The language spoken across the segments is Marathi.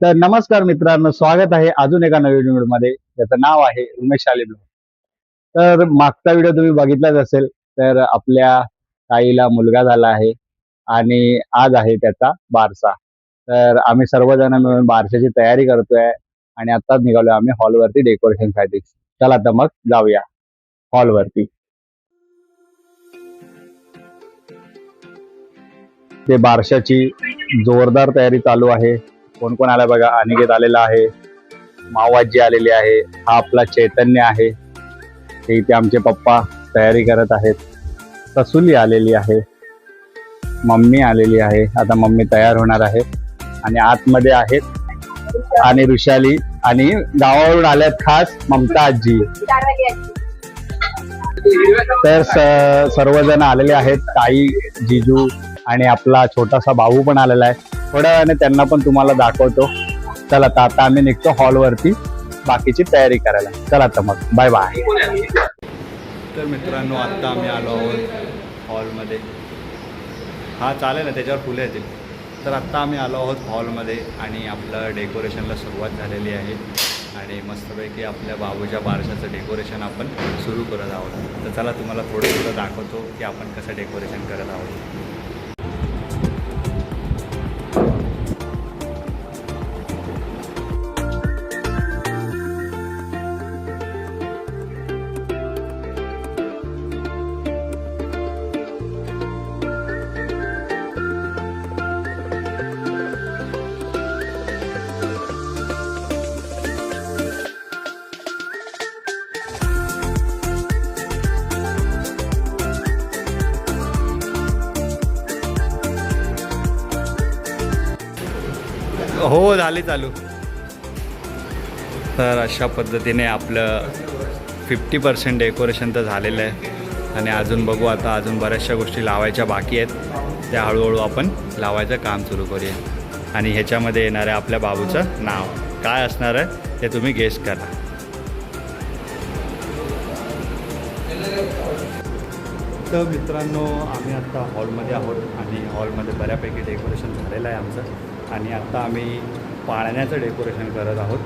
तर नमस्कार मित्रांनो, स्वागत आहे अजून एका नवीन व्हिडिओमध्ये. त्याचं नाव आहे उमेश आले ब्लॉग. तर मागचा व्हिडिओ तुम्ही बघितलाच असेल. तर आपल्या ताईला मुलगा झाला आहे आणि आज आहे त्याचा बारसा. तर आम्ही सर्वजण मिळून बारशाची तयारी करतोय आणि आत्ताच निघालोय आम्ही हॉलवरती डेकोरेशनसाठी. चला तर मग जाऊया हॉलवरती. ते बारशाची जोरदार तयारी चालू आहे. कोण कोण आला बघा. अनिकेत आलेला आहे, मावाजी आलेली आहे, हा आपला चैतन्य आहे, ते इथे आमचे पप्पा तयारी करत आहेत. ससुली आलेली आहे, मम्मी आलेली आहे. आता मम्मी तयार होणार आहे आणि आतमध्ये आहेत आणि ऋषाली आणि गावावरून आल्यात खास ममता आजी. तर सर्वजण आलेले आहेत. ताई, जिजू आणि आपला छोटासा भाऊ पण आलेला आहे. थोड्या वेळाने त्यांना पण तुम्हाला दाखवतो. चला तर आता आम्ही निघतो हॉलवरती बाकीची तयारी करायला. चला तर मग बाय बाय. तर मित्रांनो, आत्ता आम्ही आलो आहोत हॉलमध्ये. हा चालेल ना, त्याच्यावर फुलं येतील. तर आत्ता आम्ही आलो आहोत हॉलमध्ये आणि आपलं डेकोरेशनला सुरुवात झालेली आहे आणि मस्तपैकी आपल्या बाबूच्या बारशाचं डेकोरेशन आपण सुरू करत आहोत. तर चला तुम्हाला थोडं दाखवतो की आपण कसं डेकोरेशन करत आहोत. हो, झाली चालू. तर अशा पद्धतीने आपलं 50% डेकोरेशन तर झालेलं आहे आणि अजून बघू. आता अजून बऱ्याचशा गोष्टी लावायच्या बाकी आहेत. त्या हळूहळू आपण लावायचं काम सुरू करूया. आणि ह्याच्यामध्ये येणार आहे आपल्या बाबूचं नाव. काय असणार आहे ते तुम्ही गेस करा. तर मित्रांनो, आम्ही आत्ता हॉलमध्ये आहोत आणि हॉलमध्ये बऱ्यापैकी डेकोरेशन झालेलं आहे आमचं. आणि आत्ता आम्ही पाळण्याचं डेकोरेशन करत आहोत.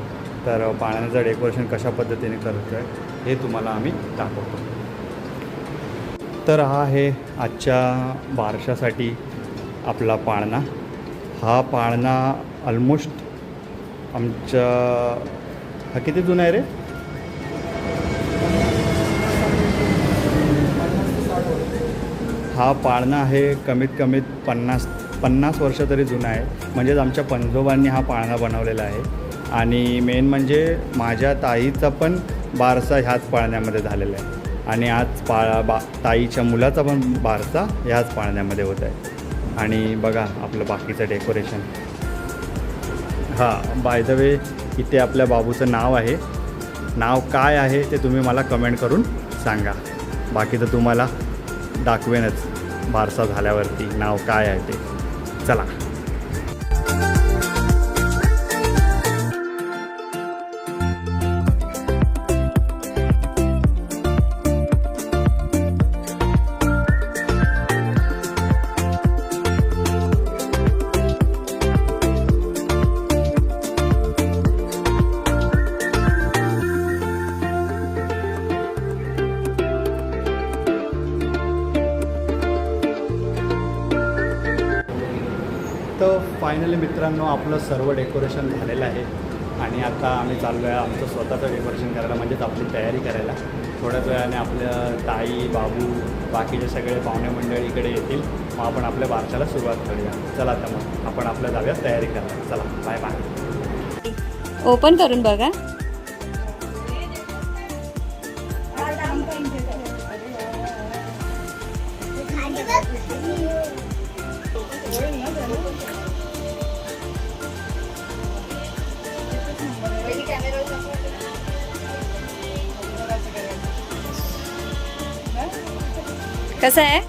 तर पाळण्याचं डेकोरेशन कशा पद्धतीने करतो आहे हे तुम्हाला आम्ही दाखवतो. तर हा आहे आजच्या बारशासाठी आपला पाळणा. हा पाळणा ऑलमोस्ट आमच्या हा किती जुना आहे रे? हा पाळणा आहे कमीत कमीत 50 वर्ष तरी जुना आहे. म्हणजेच आमच्या पणजोबांनी हा पाळणा बनवलेला आहे. आणि मेन म्हणजे माझ्या ताईचा पण बारसा ह्याच पाळण्यामध्ये झालेला आहे आणि आज ताईच्या मुलाचा पण बारसा ह्याच पाळण्यामध्ये होत आहे. आणि बघा आपलं बाकीचं डेकोरेशन. हां, बाय द वे, इथे आपल्या बाबूचं नाव आहे. नाव काय आहे ते तुम्ही मला कमेंट करून सांगा. बाकी तर तुम्हाला दाखवेनच बारसा झाल्यावरती नाव काय आहे ते. चला. तर फायनली मित्रांनो, आपलं सर्व डेकोरेशन झालेलं आहे आणि आता आम्ही चाललो आहे आमचं स्वतःचं डेकोरेशन करायला, म्हणजेच आपली तयारी करायला. थोड्याच वेळाने आपल्या ताई, बाबू, बाकीचे सगळे पाहुणे मंडळी इकडे येतील. मग आपण आपल्या बारशाला सुरुवात करूया. चला तर मग आपण आपल्या जाऊया तयारी करायला. चला, बाय बाय. ओपन करून बघा. कसं आहे?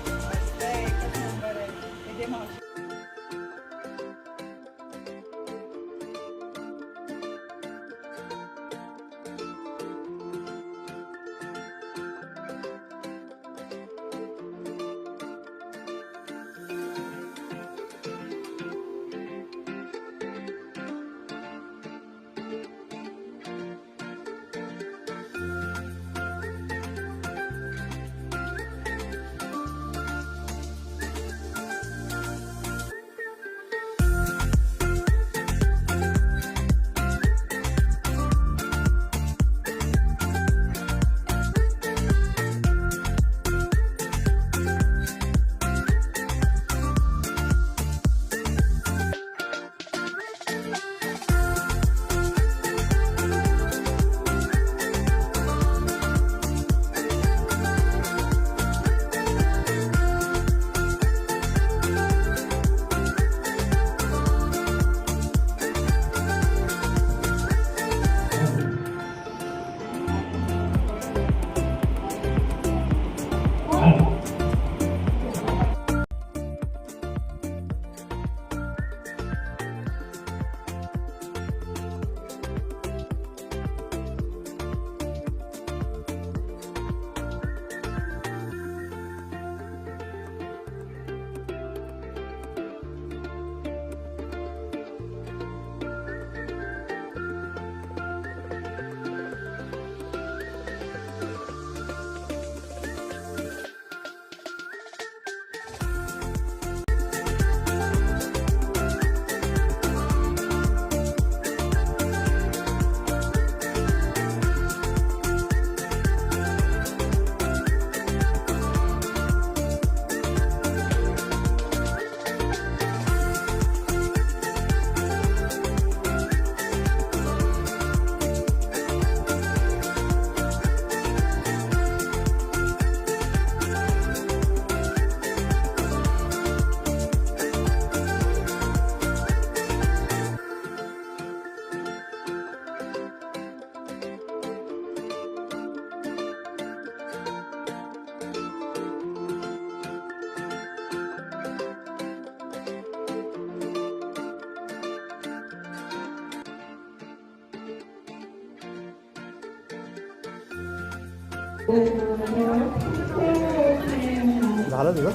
झालं तुझं?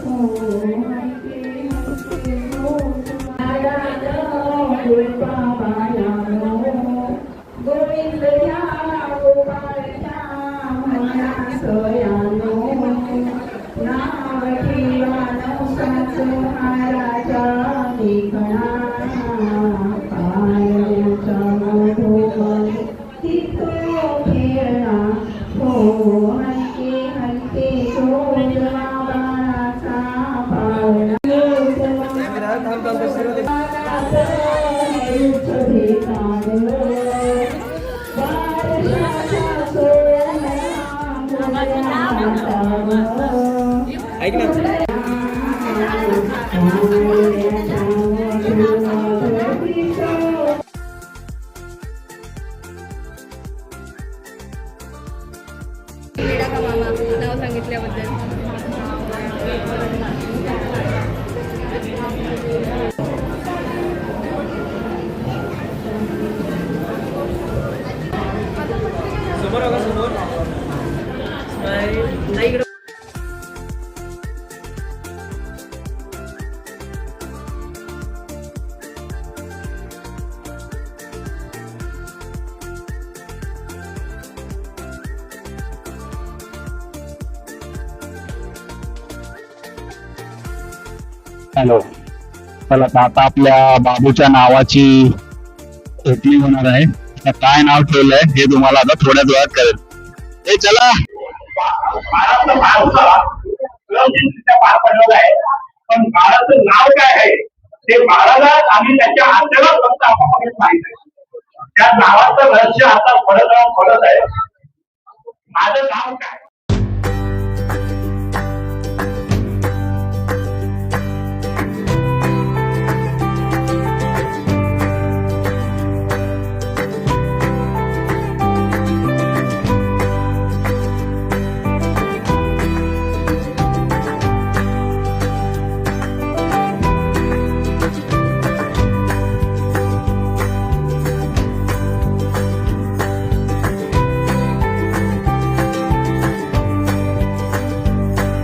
ऐक ना. नाव सांगितल्याबद्दल समोर बघा समोर. हॅलो. चला आता आपल्या बाबूच्या नावाची ओपनिंग होणार आहे. आता काय नाव ठेवलंय हे तुम्हाला आता थोड्या वेळात कळेल. हे चला. पार पडलेला आहे, पण बाळाचं नाव काय आहे ते बाळाला आणि त्याच्या आत्याला फक्त आपण माहित आहे. त्या नावाचं रहस्य आता फळत आहे. माझं नाव काय?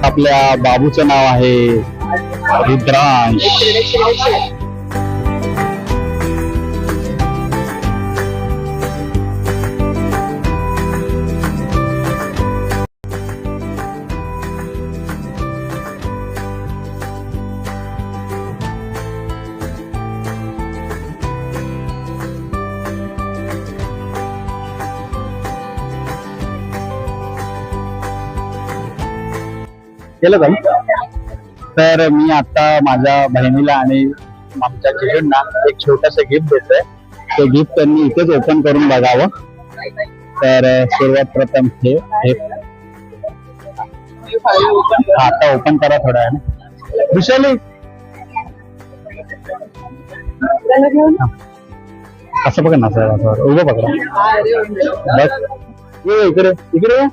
आपल्या बाबूचं नाव आहे रुद्रांश. केलं जाईल. तर मी आता माझ्या बहिणीला आणि आमच्या चिकनना एक छोटस गिफ्ट देतोय. ते गिफ्ट त्यांनी इथेच ओपन करून बघावं. तर सुरुवात प्रथम हे आता ओपन करा थोड्या वेळाने. विशाली असं बघा ना सर, असं उभं बघा बस. ये इकडे इकडे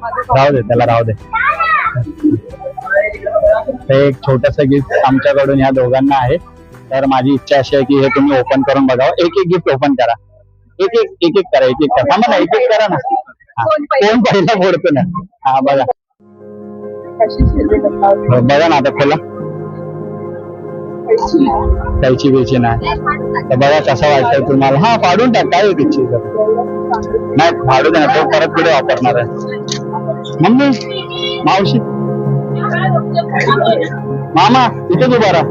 राहू दे, त्याला राहू दे. हे एक छोटस गिफ्ट आमच्याकडून ह्या दोघांना आहे. तर माझी इच्छा अशी आहे की हे तुम्ही ओपन करून बघावं. एक एक गिफ्ट ओपन करा. एक एक करा. एक एक करा ना. एक एक करा ना. कोण पहिला फोडतो ना. हा बघा. बघा ना आता खोला. कैची बिची नाही. तर बघा कसं वाटतंय तुम्हाला. हा फाडून टाक. काय इच्छा नाही फाडू दे. तो परत पुढे वापरणार आहे. मम्मी मावशी मामा इथेच उभा राहा.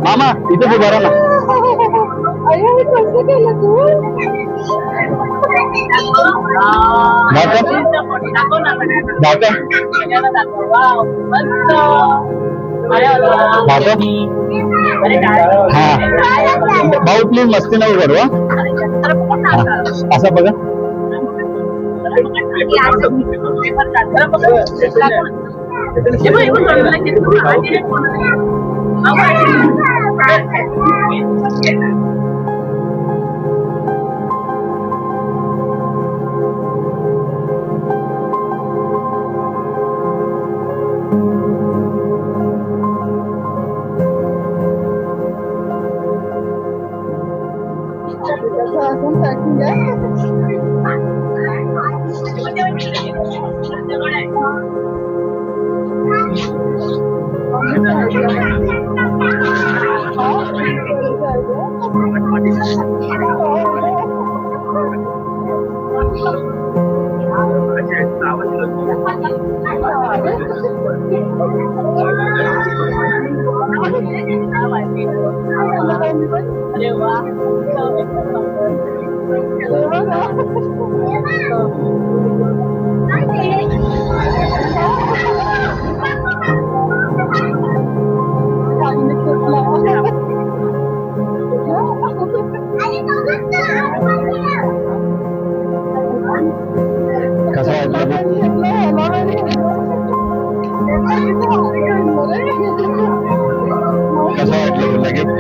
मामा इथेच उभा राहा ना. हा भाऊ प्लीज मस्ती नाही करू. असं बघा. कसं वाटलं? कसं वाटलं तुला गिफ्ट?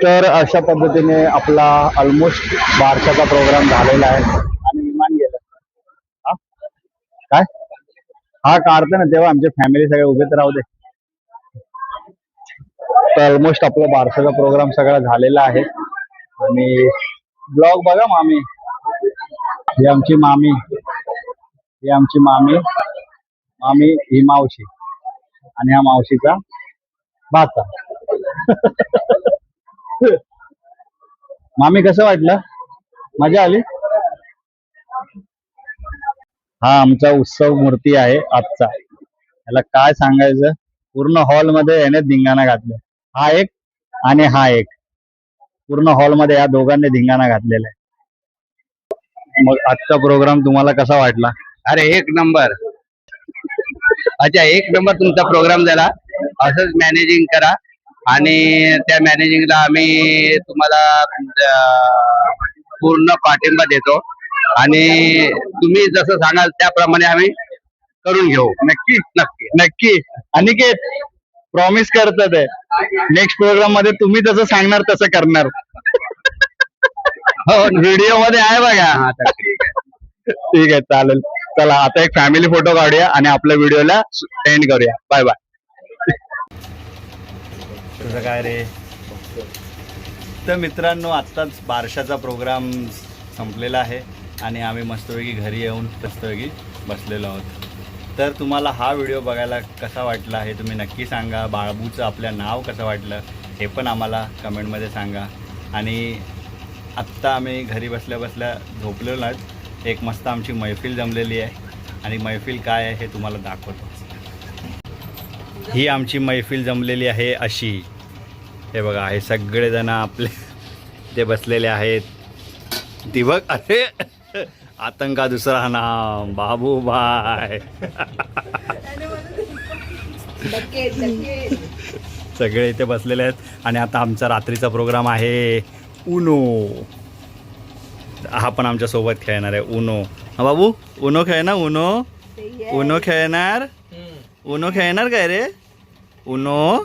तर अशा पद्धतीने आपला ऑलमोस्ट बारशाचा प्रोग्राम झालेला आहे आणि विमान गेलं. हा काय हा काढतो ना तेव्हा आमच्या फॅमिली सगळे उभे तर राहू दे. तर ऑलमोस्ट आपला बारशाचा प्रोग्राम सगळा झालेला आहे आणि ब्लॉग बघा मामी. ही आमची मामी, ही आमची मामी, मामी ही मावशी आणि हा मावशीचा भाचा. मामी कसं वाटलं? मजा आली? हा आमचा उत्सव मूर्ती आहे आजचा. याला काय सांगायचं, पूर्ण हॉलमध्ये याने धिंगाणा घातलाय. हा एक आणि हा एक, पूर्ण हॉलमध्ये या दोघांनी धिंगाणा घातलेला आहे. मग आजचा प्रोग्राम तुम्हाला कसा वाटला? अरे एक नंबर. अच्छा एक नंबर तुमचा प्रोग्राम झाला. असंच मॅनेजिंग करा आणि त्या मॅनेजिंगला आम्ही तुम्हाला पूर्ण पाठिंबा देतो आणि तुम्ही जसं सांगाल त्याप्रमाणे आम्ही करून घेऊ. नक्की नक्की नक्की. अनिकेत प्रॉमिस करतात आहे नेक्स्ट प्रोग्राम मध्ये तुम्ही जसं सांगणार तसं करणार. हो व्हिडिओ मध्ये आहे बघा. हा तर ठीक आहे. ठीक आहे चालेल. चला आता एक फॅमिली फोटो काढूया आणि आपल्या व्हिडिओला एंड करूया. Bye bye. तुझं काय रे? तर मित्रांनो आत्ताच बारशाचा प्रोग्राम संपलेला आहे आणि आम्ही मस्तपैकी घरी येऊन मस्तपैकी बसलेलो आहोत. तर तुम्हाला हा व्हिडिओ बघायला कसा वाटला हे तुम्ही नक्की सांगा. बाळबूचं आपलं नाव कसं वाटलं हे पण आम्हाला कमेंटमध्ये सांगा. आणि आत्ता आम्ही घरी बसल्या बसल्या झोपलेलो नाहीत. एक मस्त आमची मैफिल जमलेली आहे आणि मैफिल काय आहे हे तुम्हाला दाखवतो. ही आमची मैफिल जमलेली आहे अशी. हे बघा हे सगळेजण आपले ते बसलेले आहेत. ती बघ अरे आतंका दुसरा नाम बाबूबाय. सगळे इथे बसलेले आहेत आणि आता आमचा रात्रीचा प्रोग्राम आहे उनो. हा पण आमच्या सोबत खेळणार आहे उनो. हा बाबू उनो खेळणार? उनो उनो खेळणार? उनो खेळणार काय रे? उनो